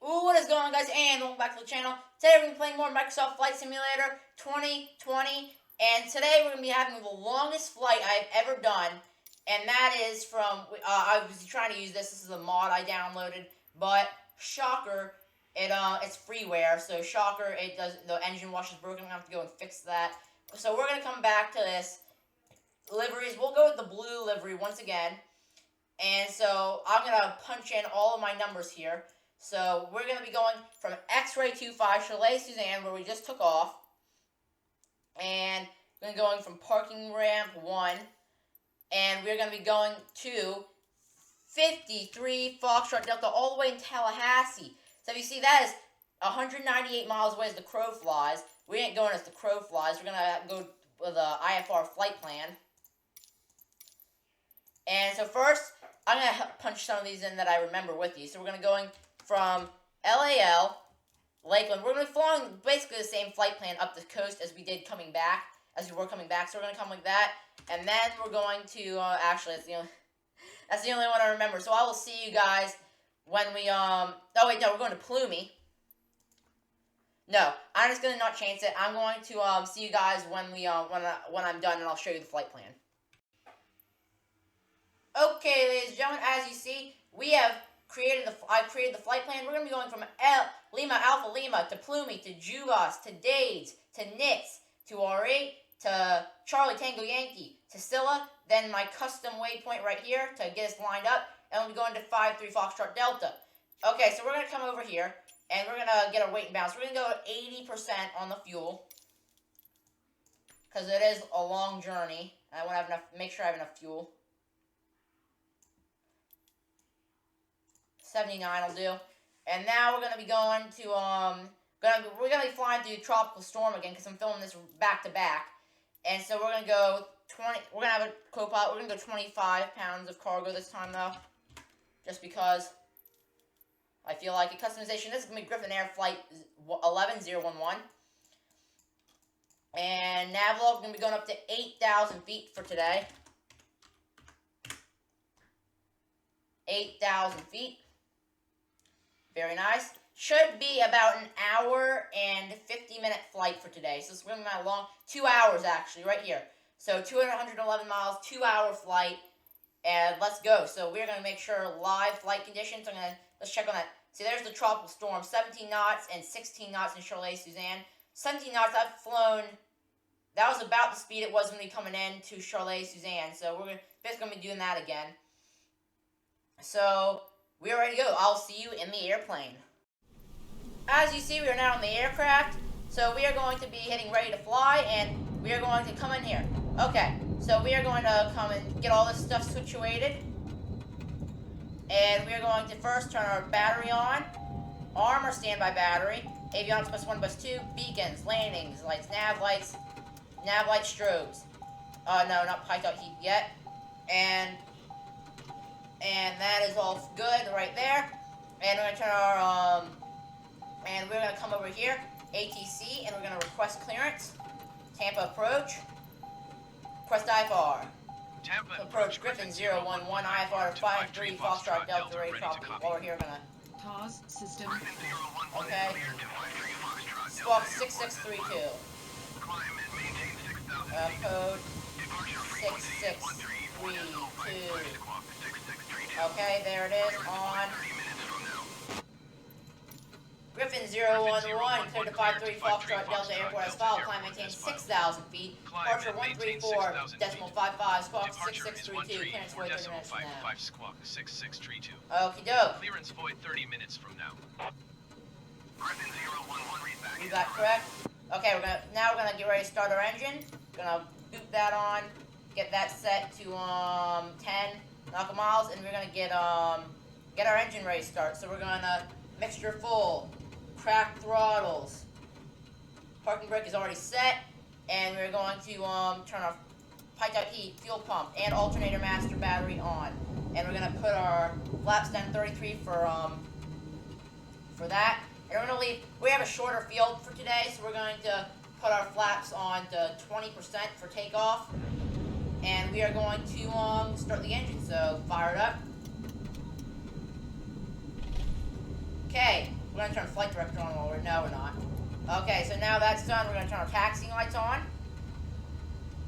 What is going on, guys, and welcome back to the channel. Today we're going to be playing more Microsoft Flight Simulator 2020, and today we're going to be having the longest flight I've ever done, and that is from, I was trying to use this is a mod I downloaded, but shocker, it's freeware, so shocker, the engine wash is broken. I'm going to have to go and fix that. So we're going to come back to this. Liveries, we'll go with the blue livery once again, and so I'm going to punch in all of my numbers here. So we're going to be going from X25 Chalet Suzanne, where we just took off, and we're going to be going from parking ramp 1, and we're going to be going to 53 Foxtrot Delta all the way in Tallahassee. So if you see, that is 198 miles away as the crow flies. We ain't going as the crow flies. We're going to go with a IFR flight plan. And so first, I'm going to punch some of these in that I remember with you. So we're going to be going from LAL, Lakeland. We're going to be flying basically the same flight plan up the coast as we were coming back. So we're going to come like that. And then we're going to, actually, that's the only one I remember. So I will see you guys when we, oh wait, no, we're going to Plumy. No, I'm just going to not change it. I'm going to, see you guys when when I'm done, and I'll show you the flight plan. Okay, ladies and gentlemen, as you see, I created the flight plan. We're going to be going from Lima Alpha Lima to Plumy to Jugos to Dades to Nitz to R8 to Charlie Tango Yankee to Scylla, then my custom waypoint right here to get us lined up, and we'll be going to 53 Foxtrot Delta. Okay, so we're going to come over here, and we're going to get our weight and balance. We're going to go at 80% on the fuel, because it is a long journey. I want to have enough, make sure I have enough fuel. 79 will do. And now we're gonna be going to we're gonna be flying through Tropical Storm again because I'm filming this back to back. And so we're gonna go 20. We're gonna have a co-pilot. We're gonna go 25 pounds of cargo this time though, just because I feel like it. Customization. This is gonna be Griffin Air Flight 11011. And Navlog, we're gonna be going up to 8,000 feet for today. 8,000 feet. Very nice. Should be about an hour and 50-minute flight for today. So it's going to be my long, 2 hours actually, right here. So 211 miles, 2-hour flight, and let's go. So we're going to make sure live flight conditions. Let's check on that. See, there's the Tropical Storm, 17 knots and 16 knots in Chalet Suzanne. 17 knots, I've flown, that was about the speed it was when we coming in to Chalet Suzanne. So we're basically going to be doing that again. So we're ready to go. I'll see you in the airplane. As you see, we are now in the aircraft. So we are going to be hitting ready to fly, and we are going to come in here. Okay, so we are going to come and get all this stuff situated. And we are going to first turn our battery on. Armor standby battery. Avionics +1, +2. Beacons, landings, lights, nav light strobes. No, not piped out heat yet. And that is all good right there. And we're going to turn our, and we're going to come over here, ATC, and we're going to request clearance. Tampa approach. Request IFR. Tampa approach Griffin 011, IFR 53, Foxtrot Delta, ready to copy. While we're here, we're going to pause system. Okay. Squawk 6632. Code 6632. Okay, there it is, on. Griffin 011, cleared to 53 Foxtrot Delta Airport as filed, climb maintains 6,000 feet, departure 134.55, squawk 6632, clearance void 30 minutes from now. Squawk 6632. Okie doke. Clearance void 30 minutes from now. Griffin 011, read back. You got correct? Okay, now we're gonna get ready to start our engine. Gonna boot that on, get that set to 10 nautical miles, and we're gonna get our engine ready to start. So we're gonna mixture full, crack throttles, parking brake is already set, and we're going to turn our piped out heat, fuel pump, and alternator master battery on. And we're gonna put our flaps down 33 for that. And we're gonna leave. We have a shorter field for today, so we're going to put our flaps on to 20% for takeoff. And we are going to start the engine, so fire it up. Okay, We're going to turn flight director on while no, we're not. Okay, so now that's done, we're going to turn our taxiing lights on.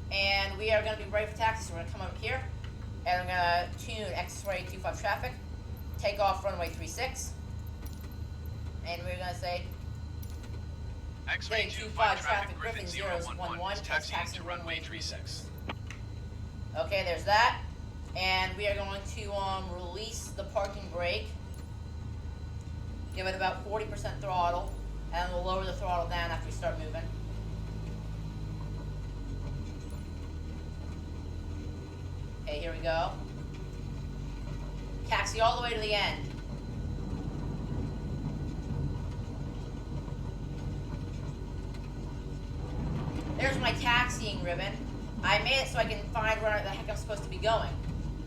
And we are going to be ready for taxi, so we're going to come over here. And we're going to tune X25 traffic. Take off runway 36. And we're going to say... X25 traffic, Griffin 011, taxiing to runway 36. Okay, there's that. And we are going to release the parking brake. Give it about 40% throttle. And we'll lower the throttle down after we start moving. Okay, here we go. Taxi all the way to the end. There's my taxiing ribbon. I made it so I can find where the heck I'm supposed to be going.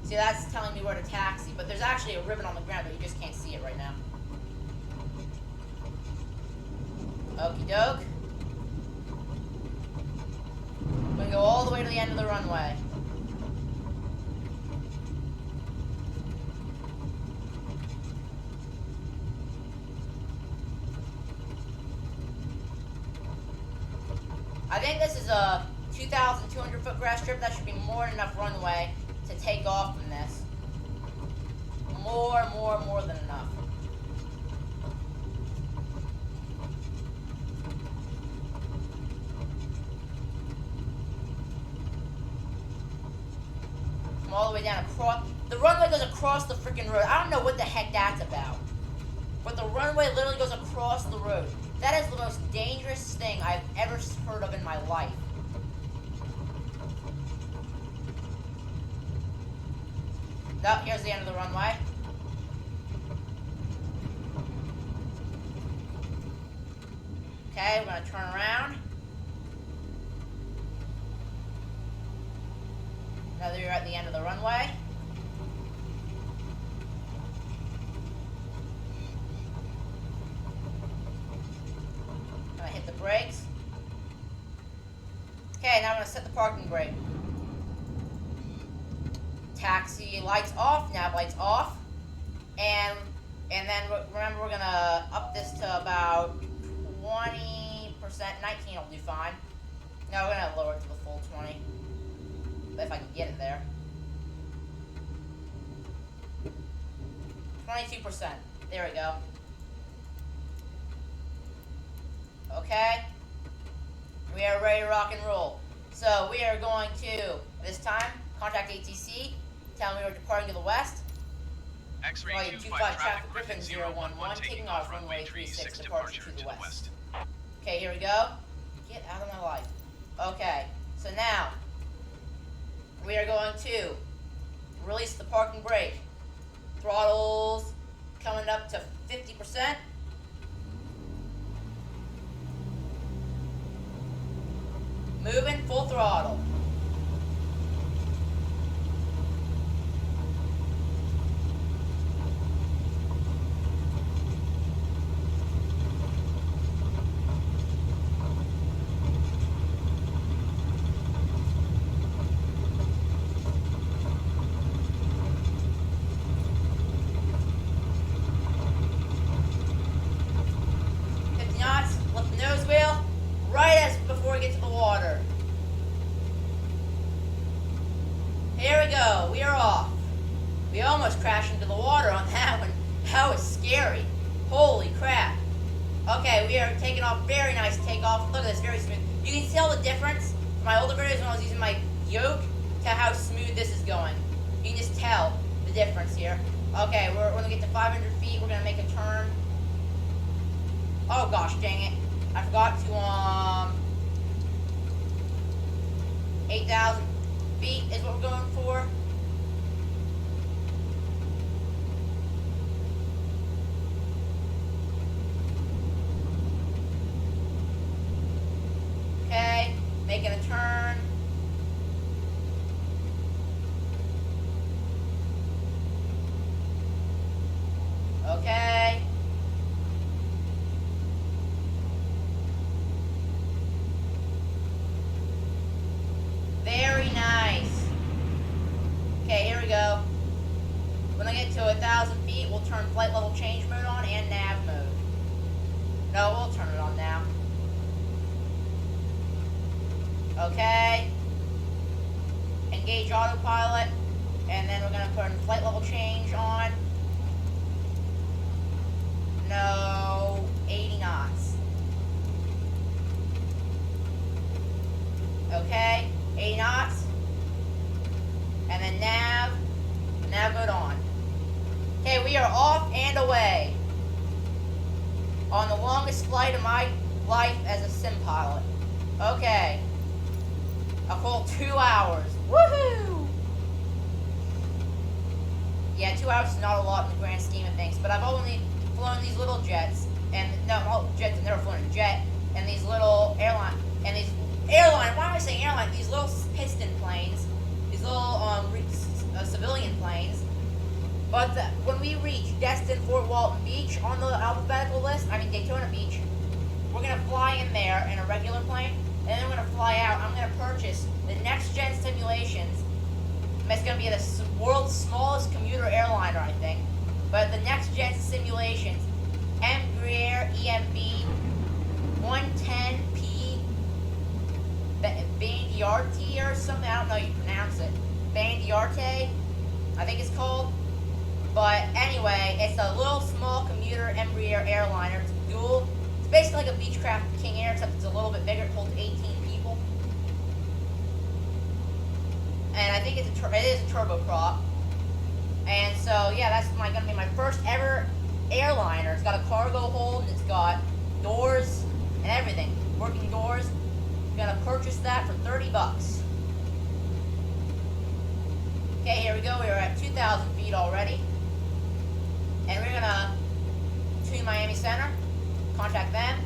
See, that's telling me where to taxi, but there's actually a ribbon on the ground, but you just can't see it right now. Okie doke. We're gonna go all the way to the end of the runway. I think this is a 2,200 foot grass strip. That should be more than enough runway to take off from this. More than enough. Come all the way down across. The runway goes across the freaking road. I don't know what the heck that's about. But the runway literally goes across the road. That is the most dangerous thing I've ever heard of in my life. Oh, here's the end of the runway. Okay, we're going to turn around. Now that you're at the end of the runway. I'm going to hit the brakes. Okay, now I'm going to set the parking brake. Taxi lights off, nav lights off. And then remember, we're going to up this to about 20%, 19 will do fine. No, we're going to lower it to the full 20. But if I can get it there. 22%. There we go. Okay. We are ready to rock and roll. So we are going to, this time, contact ATC. Tell me we're departing to the west. X-ray 25 traffic, Griffin 011, taking off runway 36, departure to the west. Okay, here we go. Get out of my life. Okay, so now, we are going to release the parking brake. Throttles coming up to 50%. Moving full throttle. Here we go, we are off. We almost crashed into the water on that one. That was scary. Holy crap. Okay, we are taking off. Very nice takeoff. Look at this, very smooth. You can tell the difference from my older videos when I was using my yoke to how smooth this is going. You can just tell the difference here. Okay, we're going to get to 500 feet. We're going to make a turn. Oh gosh, dang it. I forgot to, 8,000 feet is what we're going for. Okay, making a turn. Okay. Very nice. Okay, here we go. When I get to 1,000 feet, we'll turn flight level change mode on and nav mode. No, we'll turn it on now. Okay. Engage autopilot. And then we're going to put flight level change on. No, 80 knots. Okay, 80 knots. And then nav good on. Okay, we are off and away on the longest flight of my life as a sim pilot. Okay, a full 2 hours. Woohoo! Yeah, 2 hours is not a lot in the grand scheme of things, but I've only flown these little jets, and no, not jets, I've never flown a jet, and these little why am I saying airline? These little piston planes, these little civilian planes. But when we reach Destin, Fort Walton Beach on the alphabetical list, I mean Daytona Beach, we're going to fly in there in a regular plane, and then we're going to fly out. I'm going to purchase the next-gen simulations. It's going to be the world's smallest commuter airliner, I think. But the next-gen simulations, Embraer EMB 110P Bandiarte or something. I don't know how you pronounce it. Bandiarte, I think it's called. But anyway, it's a little small commuter Embraer airliner. It's dual. It's basically like a Beechcraft King Air, except it's a little bit bigger. It holds 18 people. And I think it is a turboprop. And so, yeah, that's going to be my first ever airliner. It's got a cargo hold, and it's got doors and everything. Working doors. I'm going to purchase that for $30. Okay, here we go. We are at 2,000 feet already. And we're going to tune Miami Center. Contact them.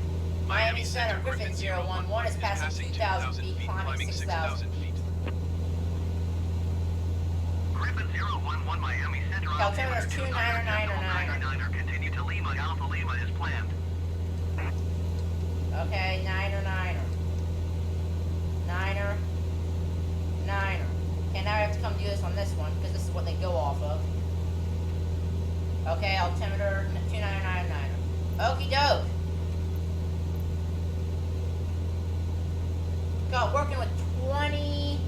Miami Center, Griffin 011 is passing 2,000 feet, climbing 6,000 feet. Griffin 011 Miami Center. Altimeter is 29999. Continue to Lima. Alpha Lima is planned. Okay, Niner. Okay, now I have to come do this on this one, because this is what they go off of. Okay, altimeter 29999. Okie doke. Got working with 20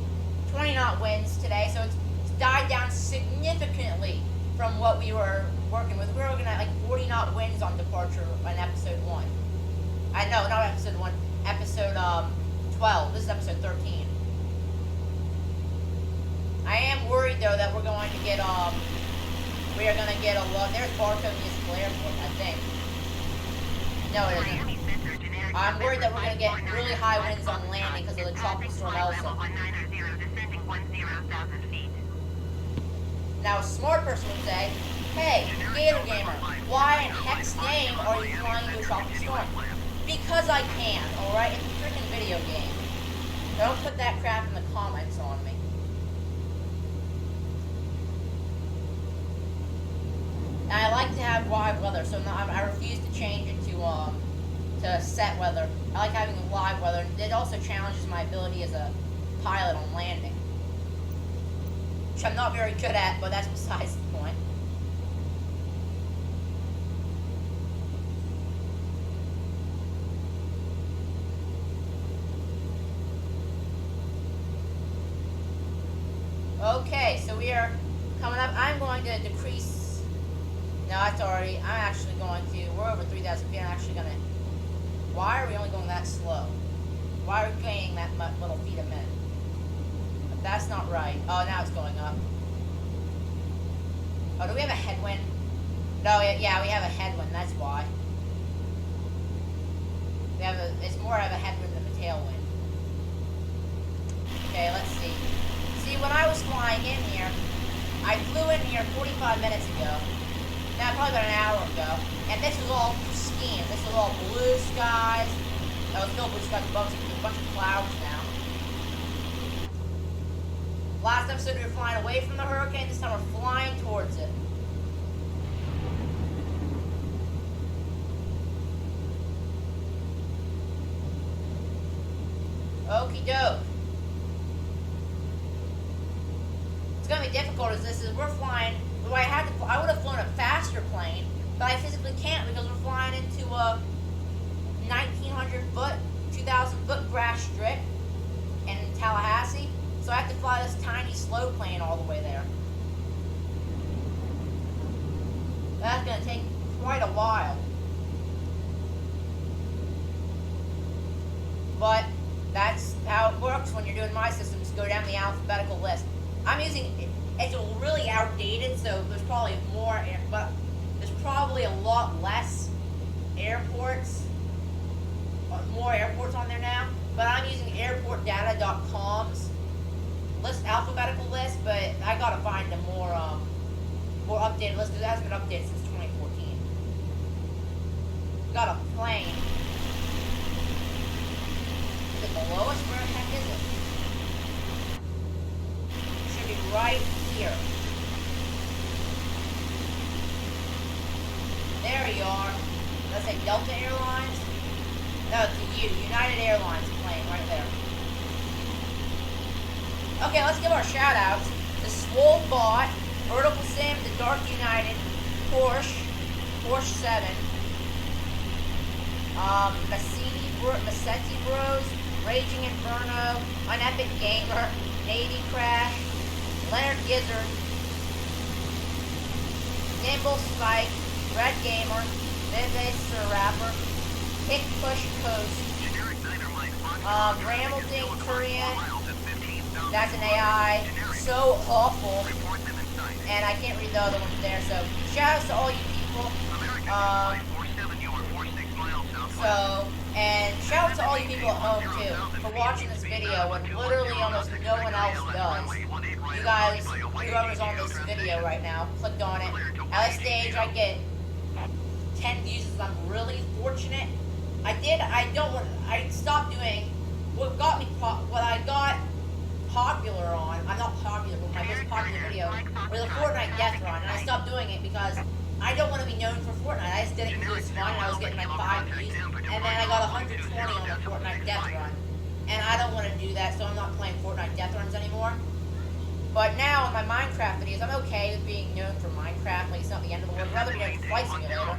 knot winds today, so it's died down significantly from what we were working with. We were looking at like 40 knot winds on departure on episode 1. No, not episode 1, episode 12. This is episode 13. I am worried though that we're going to get we are going to get a lot. There's Barcode Municipal Airport, I think. No, it isn't. I'm worried that we're going to get really high winds on landing because of the tropical storm Elsa. Now, a smart person would say, hey, Gator Gamer, why in heck's name are you flying into a tropical storm? Because I can, alright? It's a freaking video game. Don't put that crap in the comments on me. And I like to have live weather, so I refuse to change it to set weather. I like having live weather. It also challenges my ability as a pilot on landing, which I'm not very good at, but that's besides the point. Okay, so we are coming up. I'm going to decrease. No, that's already. I'm actually going to. We're over 3,000 feet. I'm actually going to. Why are we only going that slow? Why are we gaining that little feet a minute? But that's not right. Oh, now it's going up. Oh, do we have a headwind? No, yeah, we have a headwind. That's why. We have a. It's more of a headwind than a tailwind. Okay, let's see. See, when I was flying in here, I flew in here 45 minutes ago. Now, probably about an hour ago. And this was all pristine. This was all blue skies. Oh, it's still blue skies above us. There's a bunch of clouds now. Last episode, we were flying away from the hurricane. This time, we're flying towards it. Okie doke. It's going to be difficult as this is. We're flying. I would have flown a faster plane, but I physically can't because we're flying into 1,900 foot, 2,000 foot grass strip in Tallahassee. So I have to fly this tiny slow plane all the way there. That's going to take quite a while. But that's how it works when you're doing my system, just go down the alphabetical list. I'm using, it's really outdated, so there's probably more, but there's probably a lot less airports, more airports on there now. But I'm using airportdata.com's list, alphabetical list, but I gotta find a more updated list because it hasn't been updated since 2014. Got a plane. Is it below us? Where the heck is it? It should be right here. There you are. Let's say Delta Airlines. No, it's United Airlines plane right there. Okay, let's give our shout outs to Swole Bot, Vertical Sim, The Dark United, Porsche 7, Massetti Bros, Raging Inferno, Unepic Gamer, Navy Crash, Leonard Gizzard, Nimble Spike, Red Gamer, Vive Sir Rapper, Kick Push Coast, Ramilding Korean, that's an AI, so awful, and I can't read the other ones there, so shout outs to all you people, and shout out to all you people at home too, for watching this video when literally almost no one else does. You guys, whoever's on this video right now, clicked on it. At this stage, I get 10 views, I'm really fortunate. I stopped doing, what I got popular on, I'm not popular, but my most popular video was a Fortnite death run, and I stopped doing it because I don't want to be known for Fortnite. I just did it because it was fun, and I was getting like 5 views, and then I got 120 on the Fortnite death run, and I don't want to do that, so I'm not playing Fortnite death runs anymore. But now in my Minecraft videos, I'm okay with being known for Minecraft, like it's not the end of the world. I'd rather be known for Flight Simulator.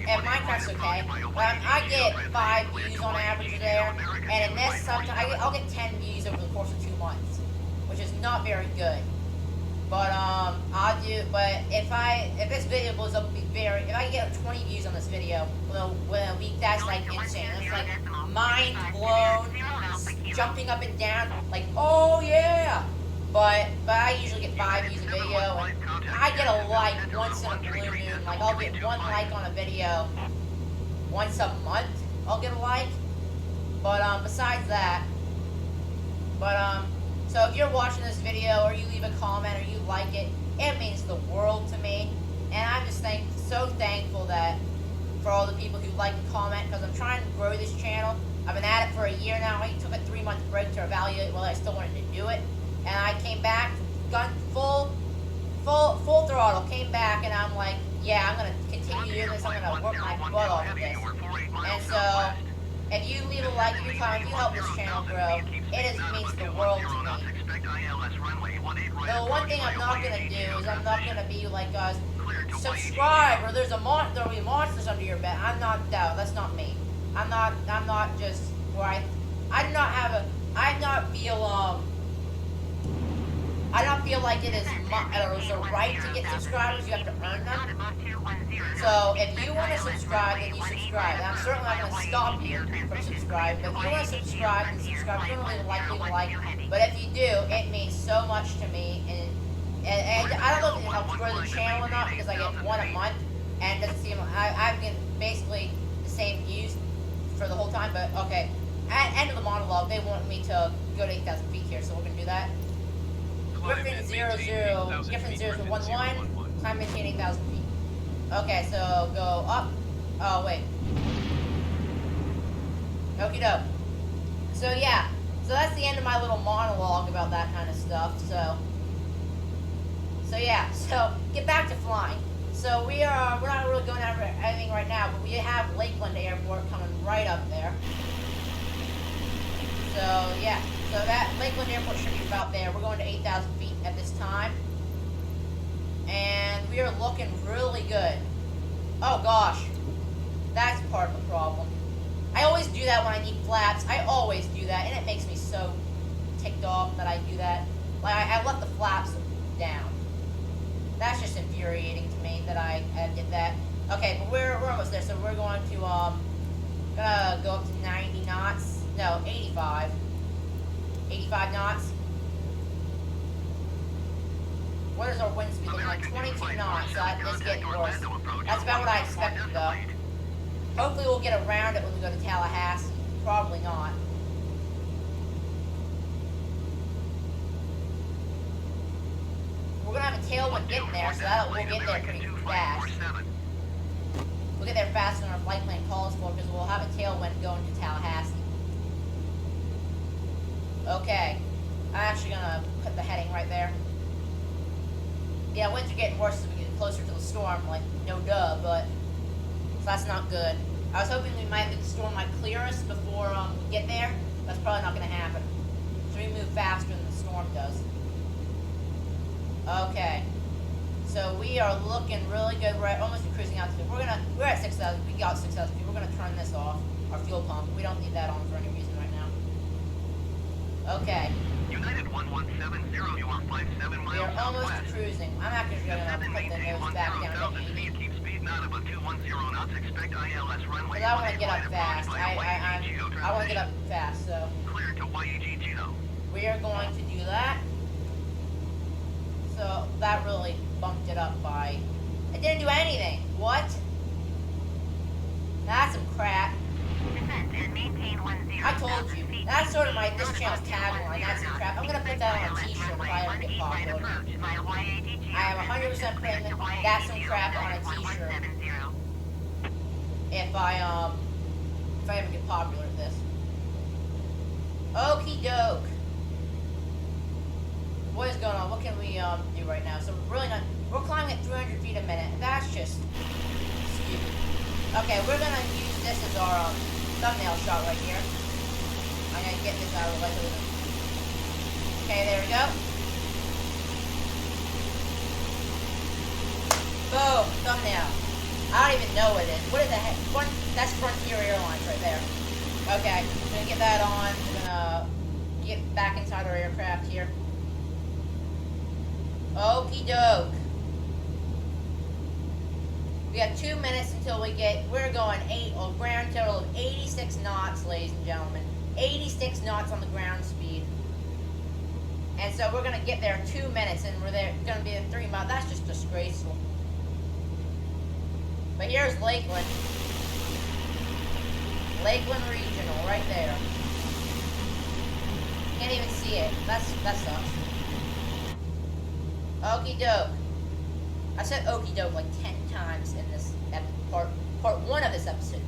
And Minecraft's okay. But I get 5 views on average there, and in this, sometimes I'll get 10 views over the course of 2 months, which is not very good. But I'll do. But if this video blows up, if I get 20 views on this video within a week, that's like insane. That's like mind blown, jumping up and down, like oh yeah. But I usually get 5 views a video, and I get a like once in a blue moon. Like I'll get 1 like on a video once a month. I'll get a like. But besides that, so if you're watching this video or you leave a comment or you like it, it means the world to me. And I'm just so thankful that for all the people who like and comment, because I'm trying to grow this channel. I've been at it for a year now. I took a 3-month break to evaluate whether I still wanted to do it. And I came back, gun full throttle, came back, and I'm like, yeah, I'm going to continue doing this. I'm going to work my butt off of this. And so, if you leave a like, if you comment, if you help this channel grow, it means the world to me. The one thing I'm not going to do is I'm not going to be like, subscribe, or there'll be monsters under your bed. I'm not, that's not me. I'm not just where I do not feel like it is a right to get subscribers. You have to earn them. So if you want to subscribe, then you subscribe. And I'm certainly not going to stop you from subscribing. But if you want to subscribe, then subscribe. If you don't really like it. But if you do, it means so much to me. And I don't know if it helps grow the channel or not, because I get 1 a month, and it doesn't seem I've been basically the same views for the whole time. But okay, at end of the monologue, they want me to go to 8,000 feet here, so we're gonna do that. Griffin 00, Griffin 0011, time maintain 8,000 feet. Okay, so go up. Oh wait. Okie doke. So yeah, so that's the end of my little monologue about that kind of stuff. So yeah, so get back to flying. So we're not really going over anything right now, but we have Lakeland Airport coming right up there. So yeah, so that Lakeland Airport should be about there. We're going to 8,000 feet at this time, and we are looking really good. Oh gosh, that's part of the problem. I always do that when I need flaps. I always do that, and it makes me so ticked off that I do that. Like, I left the flaps down. That's just infuriating to me that I did that. Okay, but we're almost there, so we're going to gonna go up to 90 knots. No, 85. 85 knots. What is our wind speed looking like? 22 knots. That is getting worse. That's about what I expected, though. Hopefully we'll get around it when we go to Tallahassee. Probably not. We're gonna have a tailwind getting there, so we'll get there pretty fast. We'll get there faster than our flight plan calls for, because we'll have a tailwind going to Tallahassee. Okay. I'm actually gonna put the heading right there. Yeah, winds are getting worse as we get closer to the storm, like, no duh, but... So that's not good. I was hoping the storm might clear us before we get there. That's probably not gonna happen. So we move faster than the storm does. Okay. So we are looking really good. We're almost cruising out to we're at 6,000. We got 6,000 feet. We're gonna turn this off. Our fuel pump. We don't need that on for any reason right now. Okay. United 1170, you are 57 miles. We are almost cruising. I'm actually gonna put the nose back down to 80. Keep speed not above 210 knots. Expect ILS runway. Because I want to get up fast. I want to get up fast. So. Clear to YAG 0. We are going to do that. So that really bumped it up by... It didn't do anything. What? That's some crap. I told you. That's sort of this channel's tagline. That's some crap. I'm going to put that on a t-shirt if I ever get popular. I am 100% putting that's some crap on a t-shirt. If I ever get popular at this. Okie doke. What is going on? What can we do right now? So we're climbing at 300 feet a minute. That's just stupid. Okay, we're gonna use this as our thumbnail shot right here. I'm gonna get this out of the way. Okay, there we go. Boom, thumbnail. I don't even know what it is. What is the heck? That's Frontier Airlines right there. Okay, we're gonna get that on. We're gonna get back inside our aircraft here. Okie doke. We have 2 minutes until we're going a ground total of 86 knots, ladies and gentlemen. 86 knots on the ground speed. And so we're going to get there in 2 minutes, and we're going to be in 3 miles. That's just disgraceful. But here's Lakeland. Lakeland Regional, right there. Can't even see it. That sucks. Okie doke. I said okie doke like 10 times in this part 1 of this episode.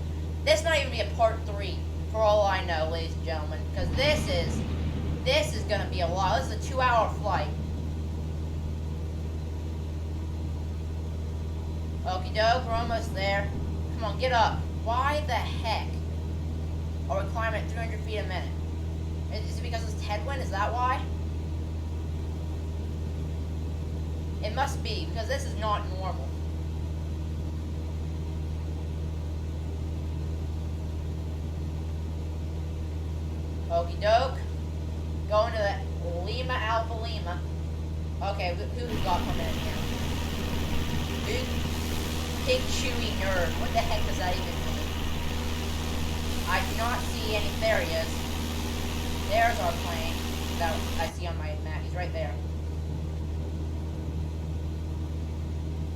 This might even be a part 3, for all I know, ladies and gentlemen, because this is going to be a lot. This is a 2-hour flight. Okie doke, we're almost there. Come on, get up. Why the heck are we climbing at 300 feet a minute? Is it because it's headwind? Is that why? It must be, because this is not normal. Okie doke. Going to the Lima Alpha Lima. Okay, who we got coming in here? Big chewy nerd. What the heck does that even mean? I do not see any. There he is. There's our plane that I see on my map. He's right there.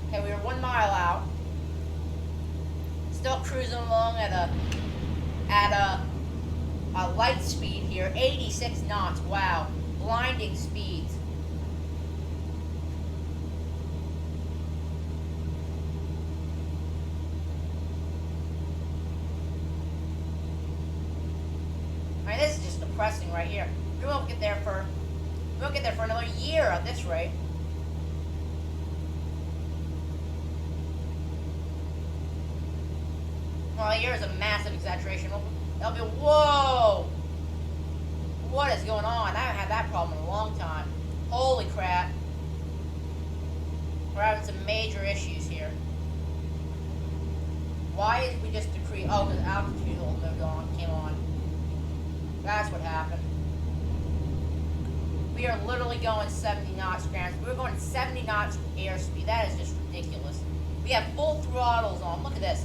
Okay, we were 1 mile out. Still cruising along at a light speed here, 86 knots. Wow, blinding speeds. I mean, this is just depressing right here. We won't get there for another year at this rate. Well, a year is a massive exaggeration. That'll be, whoa! What is going on? I haven't had that problem in a long time. Holy crap. We're having some major issues here. Why is we just decrease? Oh, because altitude came on. That's what happened. We are literally going 70 knots, Grants. We're going 70 knots airspeed. That is just ridiculous. We have full throttles on. Look at this.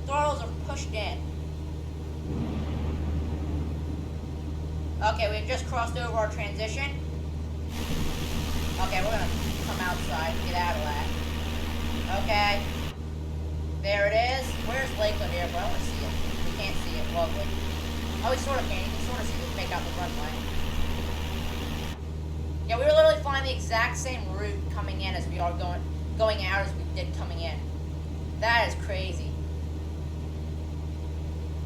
Throttles are pushed in. Okay, we've just crossed over our transition. Okay, we're gonna come outside and get out of that. Okay. There it is. Where's Lakeland Airport? I want to see it. We can't see it. Lovely. Oh, we sort of can. You can sort of see it. Make out the runway. Yeah, we were literally flying the exact same route coming in as we are going out as we did coming in. That is crazy.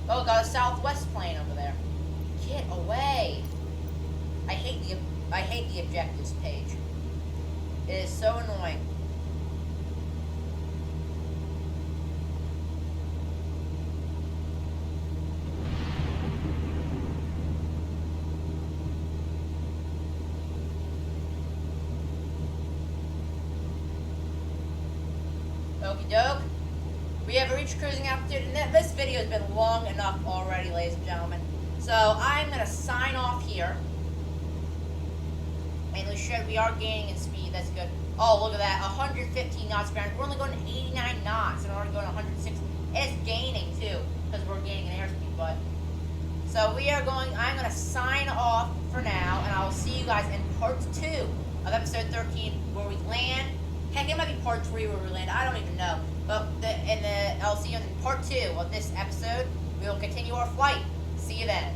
Oh, got a Southwest plane over there. Get away! I hate the objectives page. It is so annoying. Okie doke. We have reached cruising altitude, and this video has been long enough already, ladies and gentlemen. So I'm going to sign off here. And we are gaining in speed. That's good. Oh, look at that. 115 knots ground. We're only going 89 knots, and we're already going 106. It's gaining, too, because we're gaining in airspeed. But so I'm going to sign off for now, and I will see you guys in part 2 of episode 13, where we land. Heck, it might be part 3 where we land. I don't even know. But I'll see you in part 2 of this episode. We will continue our flight. See you then.